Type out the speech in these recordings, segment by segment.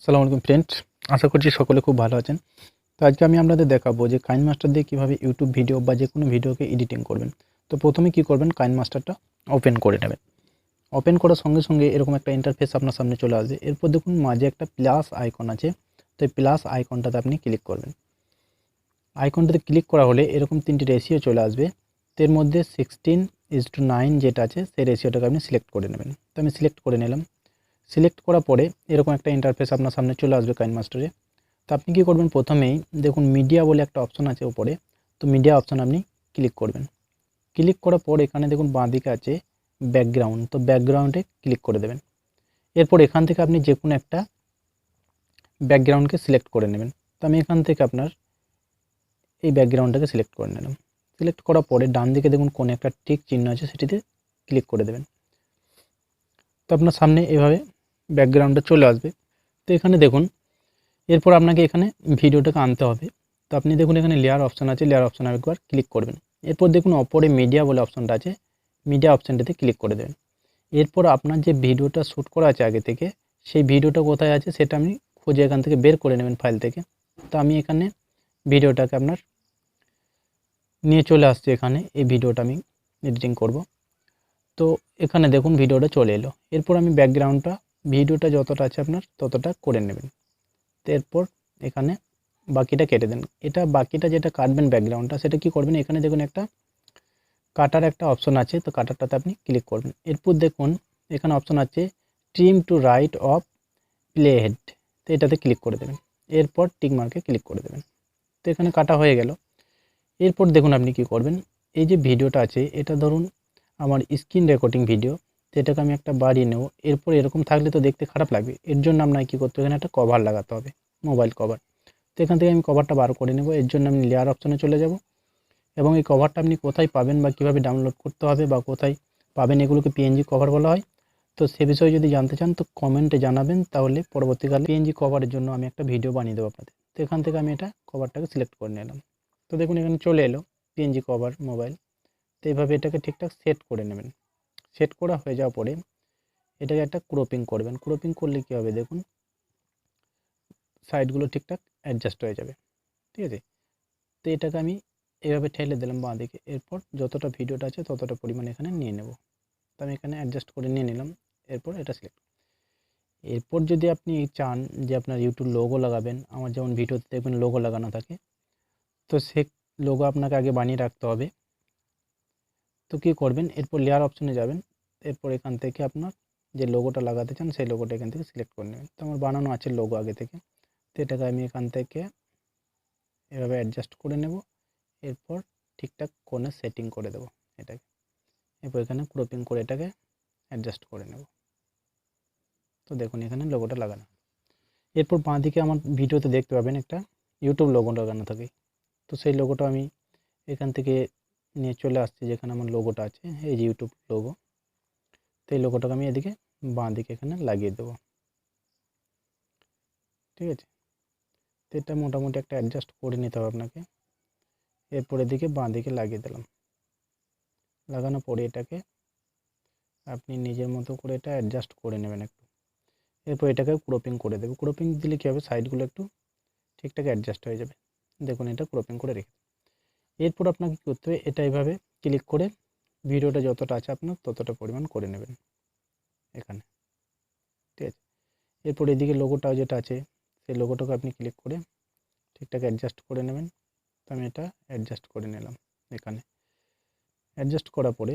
আসসালামু আলাইকুম ফ্রেন্ডস, আশা করছি সকলে খুব ভালো আছেন। তো আজকে আমি আপনাদের দেখাবো যে কাইনমাস্টার দিয়ে কীভাবে ইউটিউব ভিডিও বা যে কোনো ভিডিওকে এডিটিং করবেন। তো প্রথমে কি করবেন, কাইনমাস্টারটা ওপেন করে নেবেন। ওপেন করার সঙ্গে সঙ্গে এরকম একটা ইন্টারফেস আপনার সামনে চলে আসবে। এরপর দেখুন মাঝে একটা প্লাস আইকন আছে, তো এই প্লাস আইকনটাতে আপনি ক্লিক করবেন। আইকনটাতে ক্লিক করা হলে এরকম তিনটি রেশিও চলে আসবে। তো এর মধ্যে 16:9 যেটা আছে সেই রেশিওটাকে আপনি সিলেক্ট করে নেবেন। তো আমি সিলেক্ট করে নিলাম। সিলেক্ট করার পরে এরকম একটা ইন্টারফেস আপনার সামনে চলে আসবে কাইনমাস্টারে। তো আপনি কী করবেন, প্রথমেই দেখুন মিডিয়া বলে একটা অপশন আছে উপরে, তো মিডিয়া অপশন আপনি ক্লিক করবেন। ক্লিক করার পর এখানে দেখুন বাঁদিকে আছে ব্যাকগ্রাউন্ড, তো ব্যাকগ্রাউন্ডে ক্লিক করে দেবেন। এরপর এখান থেকে আপনি যে কোনো একটা ব্যাকগ্রাউন্ডকে সিলেক্ট করে নেবেন। তো আমি এখান থেকে আপনার এই ব্যাকগ্রাউন্ডটাকে সিলেক্ট করে নিলাম। সিলেক্ট করার পরে ডান দিকে দেখুন কোনে একটা টিক চিহ্ন আছে, সেটিতে ক্লিক করে দেবেন। তো আপনার সামনে এভাবে ব্যাকগ্রাউন্ডটা চলে আসবে। তো এখানে দেখুন এরপর আপনাকে এখানে ভিডিওটাকে আনতে হবে। তো আপনি দেখুন এখানে লেয়ার অপশান আছে, লেয়ার অপশানে একবার ক্লিক করবেন। এরপর দেখুন ওপরে মিডিয়া বলে অপশানটা আছে, মিডিয়া অপশানটাতে ক্লিক করে দেবেন। এরপর আপনার যে ভিডিওটা শ্যুট করা আছে আগে থেকে, সেই ভিডিওটা কোথায় আছে সেটা আপনি খুঁজে এখান থেকে বের করে নেবেন ফাইল থেকে। তো আমি এখানে ভিডিওটাকে আপনার নিয়ে চলে আসছি, এখানে এই ভিডিওটা আমি এডিটিং করব। তো এখানে দেখুন ভিডিওটা চলে এলো। এরপর আমি ব্যাকগ্রাউন্ডটা ভিডিওটা যতটা আছে আপনার ততটা করে নেবেন। তো এরপর এখানে বাকিটা কেটে দেন। এটা বাকিটা যেটা কাটবেন ব্যাকগ্রাউন্ডটা, সেটা কি করবেন, এখানে দেখুন একটা কাটার একটা অপশন আছে, তো কাটারটাতে আপনি ক্লিক করবেন। এরপর দেখুন এখানে অপশন আছে trim to right of play head, তো এটাতে ক্লিক করে দেবেন। এরপর টিক মার্কে ক্লিক করে দেবেন। তো এখানে কাটা হয়ে গেল। এরপর দেখুন আপনি কি করবেন, এই যে ভিডিওটা আছে এটা ধরুন আমার স্ক্রিন রেকর্ডিং ভিডিও, তো এটাকে আমি একটা বাড়িয়ে নেব। এরপর এরকম থাকলে তো দেখতে খারাপ লাগবে, এর জন্য আপনাকে কী করতে হবে, এখানে একটা কভার লাগাতে হবে, মোবাইল কভার। তো এখান থেকে আমি কভারটা বার করে নেব। এর জন্য আমি লেয়ার অপশনে চলে যাব এবং এই কভারটা আপনি কোথায় পাবেন বা কীভাবে ডাউনলোড করতে হবে বা কোথায় পাবেন, এগুলোকে পিএনজি কভার বলা হয়। তো সে বিষয়ে যদি জানতে চান তো কমেন্টে জানাবেন, তাহলে পরবর্তীকালে পিএনজি কভারের জন্য আমি একটা ভিডিও বানিয়ে দেবো আপনাদের। তো এখান থেকে আমি এটা কভারটাকে সিলেক্ট করে নিলাম। তো দেখুন এখানে চলে এলো পিএনজি কভার মোবাইল। তো এইভাবে এটাকে ঠিকঠাক সেট করে নেবেন। সেট করা হয়ে যাওয়ার পরে এটাকে একটা ক্রপিং করবেন। ক্রপিং করলে কী হবে, দেখুন সাইডগুলো ঠিকঠাক অ্যাডজাস্ট হয়ে যাবে, ঠিক আছে। তো এটাকে আমি এভাবে ঠেলে দিলাম বাঁ দিকে। এরপর যতটা ভিডিওটা আছে ততটা পরিমাণ এখানে নিয়ে নেব। তো আমি এখানে অ্যাডজাস্ট করে নিয়ে নিলাম। এরপর এটা সিলেক্ট। এরপর যদি আপনি চান যে আপনার ইউটিউব লোগো লাগাবেন, আমার যেমন ভিডিওতে দেখবেন লোগো লাগানো থাকে, তো সে লোগো আপনাকে আগে বানিয়ে রাখতে হবে। তো কী করবেন, এরপর লেয়ার অপশনে যাবেন। এরপর এখান থেকে আপনার যে লোগোটা লাগাতে চান সেই লোগোটা এখান থেকে সিলেক্ট করে নেবেন। তো আমার বানানো আছে লোগো আগে থেকে, তো এটাকে আমি এখান থেকে এভাবে অ্যাডজাস্ট করে নেব। এরপর ঠিকঠাক কোণে সেটিং করে দেবো এটাকে। এরপর এখানে ক্রপিং করে এটাকে অ্যাডজাস্ট করে নেব। তো দেখুন এখানে লোগোটা লাগানো। এরপর বাঁদিকে আমার ভিডিওতে দেখতে পাবেন একটা ইউটিউব লোগো লাগানো থাকে। তো সেই লোগোটা আমি এখান থেকে নিয়ে চলে আসছি, যেখানে আমার লোগোটা আছে, এই যে ইউটিউব লোগো। তো এই লোগোটাকে আমি এদিকে বাঁদিকে এখানে লাগিয়ে দেবো, ঠিক আছে। তো এটা মোটামুটি একটা অ্যাডজাস্ট করে নিতে হবে আপনাকে। এরপর এদিকে বাঁদিকে লাগিয়ে দিলাম। লাগানোর পরে এটাকে আপনি নিজের মতো করে এটা অ্যাডজাস্ট করে নেবেন একটু। এরপর এটাকে ক্রপিং করে দেবে। ক্রপিং দিলে কী হবে, সাইডগুলো একটু ঠিকঠাক অ্যাডজাস্ট হয়ে যাবে। দেখুন এটা ক্রপিং করে রেখে। এরপর আপনাকে কী করতে হবে, এটা এইভাবে ক্লিক করে ভিডিওটা যতটা আছে আপনার ততটা পরিমাণ করে নেবেন এখানে, ঠিক আছে। এরপর এদিকে লোগোটা যেটা আছে সেই লোগোটাকে আপনি ক্লিক করে ঠিকঠাক অ্যাডজাস্ট করে নেবেন। তো আমি এটা অ্যাডজাস্ট করে নিলাম এখানে। অ্যাডজাস্ট করার পরে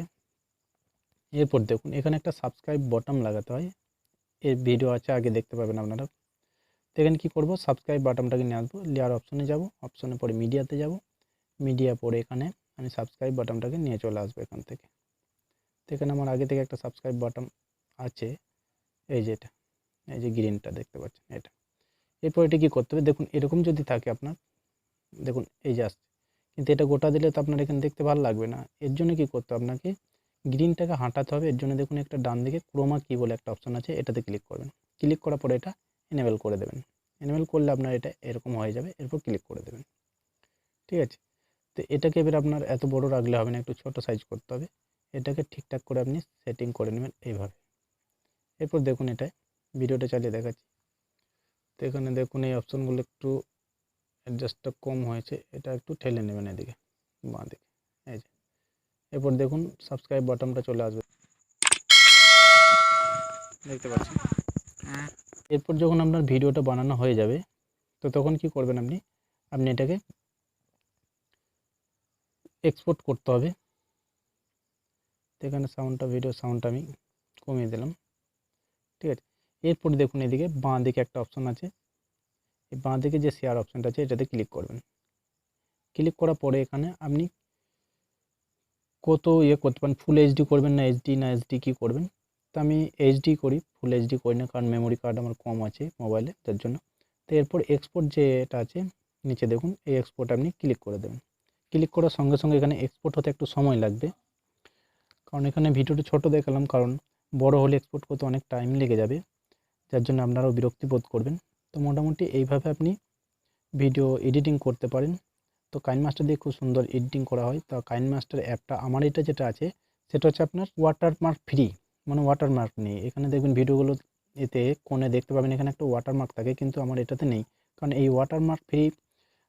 এরপর দেখুন এখানে একটা সাবস্ক্রাইব বটন লাগাতে হয়, এর ভিডিও আছে আগে দেখতে পাবেন আপনারা। তো এখানে কী করবো, সাবস্ক্রাইব বাটনটাকে নিয়ে আসবো, লেয়ার অপশনে যাব, অপশনে পরে মিডিয়াতে যাব, মিডিয়া পরে এখানে আমি সাবস্ক্রাইব বাটনটাকে নিয়ে চলে আসবো এখান থেকে। তো এখানে আমার আগে থেকে একটা সাবস্ক্রাইব বাটন আছে, এই যে এটা, এই যে গ্রিনটা দেখতে পাচ্ছেন এটা। এরপর এটা কী করতে হবে, দেখুন এরকম যদি থাকে আপনার, দেখুন এই যে আসছে, কিন্তু এটা গোটা দিলে তো আপনার এখানে দেখতে ভালো লাগবে না। এর জন্য কী করতে হবে, আপনাকে গ্রিনটাকে হাঁটাতে হবে। এর জন্য দেখুন একটা ডান দিকে ক্রোমা কি বলে একটা অপশন আছে, এটাতে ক্লিক করবেন। ক্লিক করার পরে এটা এনেবেল করে দেবেন। এনেবেল করলে আপনার এটা এরকম হয়ে যাবে। এরপর ক্লিক করে দেবেন, ঠিক আছে। তো এটাকে এবার আপনার এত বড় রাখলে হবে না, একটু ছোট সাইজ করতে হবে। এটাকে ঠিকঠাক করে আপনি সেটিং করে নেবেন এইভাবে। এরপর দেখুন এটা ভিডিওটা চালিয়ে দেখাচ্ছি। তো এখানে দেখুন এই অপশনগুলো একটু অ্যাডজাস্টটা কম হয়েছে, এটা একটু ঠেলে নেবেন এদিকে বাঁ দিকে, এই যে। এরপর দেখুন সাবস্ক্রাইব বাটনটা চলে আসবে, দেখতে পাচ্ছেন। এরপর যখন আপনার ভিডিওটা বানানো হয়ে যাবে, তো তখন কি করবেন আপনি এটাকে এক্সপোর্ট করতে হবে। তো এখানে ভিডিও সাউন্ডটা আমি কমিয়ে দিলাম, ঠিক আছে। এরপর দেখুন এদিকে বাঁ দিকে একটা অপশন আছে, এই বাঁ দিকে যে শেয়ার অপশনটা আছে এটাতে ক্লিক করবেন। ক্লিক করার পরে এখানে আপনি কত করতে পারেন, ফুল এইচডি করবেন না এইচডি কি করবেন। তো আমি এইচডি করি, ফুল এইচডি করি না, কারণ মেমোরি কার্ড আমার কম আছে মোবাইলে, তার জন্য। তো এরপর এক্সপোর্ট যে এটা আছে নিচে দেখুন, এই এক্সপোর্ট আপনি ক্লিক করে দেবেন। ক্লিক করার সঙ্গে সঙ্গে এখানে এক্সপোর্ট হতে একটু সময় লাগবে, কারণ এখানে ভিডিওটা ছোট দেখালাম, কারণ বড় হলে এক্সপোর্ট করতে অনেক টাইম লেগে যাবে, যার জন্য আপনারাও বিরক্তি বোধ করবেন। তো মোটামুটি এইভাবে আপনি ভিডিও এডিটিং করতে পারেন। তো কাইনমাস্টার দিয়ে খুব সুন্দর এডিটিং করা হয়। তো কাইনমাস্টার অ্যাপটা আমার এটা যেটা আছে সেটা হচ্ছে আপনার ওয়াটারমার্ক ফ্রি, মানে ওয়াটারমার্ক নেই। এখানে দেখবেন ভিডিওগুলো এতে কোণে দেখতে পাবেন এখানে একটা ওয়াটারমার্ক থাকে, কিন্তু আমার এটাতে নেই। কারণ এই ওয়াটারমার্ক ফ্রি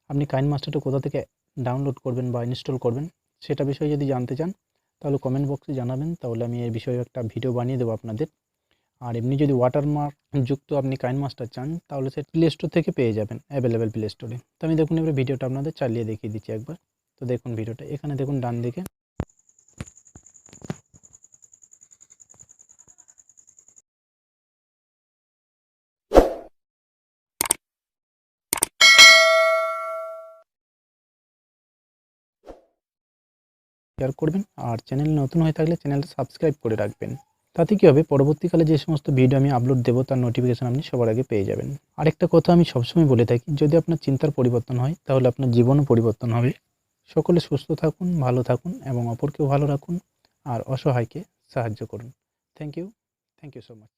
আপনি কাইনমাস্টারটা কোথা থেকে ডাউনলোড করবেন বা ইনস্টল করবেন সেটা বিষয়ে যদি জানতে চান তাহলে কমেন্ট বক্সে জানাবেন, তাহলে আমি এই বিষয়ে একটা ভিডিও বানিয়ে দেবো আপনাদের। আর এমনি যদি ওয়াটারমার্ক যুক্ত আপনি কাইনমাস্টার চান তাহলে সে প্লে স্টোর থেকে পেয়ে যাবেন, অ্যাভেলেবেল প্লে স্টোরে। তো আমি দেখুন এবার ভিডিওটা আপনাদের চালিয়ে দেখিয়ে দিচ্ছি একবার। তো দেখুন ভিডিওটা, এখানে দেখুন ডান দিকে শেয়ার করবেন, আর চ্যানেল নতুন হয়ে থাকলে চ্যানেলটা সাবস্ক্রাইব করে রাখবেন। তাতে কী হবে, পরবর্তীকালে যে সমস্ত ভিডিও আমি আপলোড দেবো তার নোটিফিকেশন আপনি সবার আগে পেয়ে যাবেন। আরেকটা কথা আমি সবসময় বলে থাকি, যদি আপনার চিন্তার পরিবর্তন হয় তাহলে আপনার জীবনও পরিবর্তন হবে। সকলে সুস্থ থাকুন, ভালো থাকুন এবং অপরকেও ভালো রাখুন, আর অসহায়কে সাহায্য করুন। Thank you so much.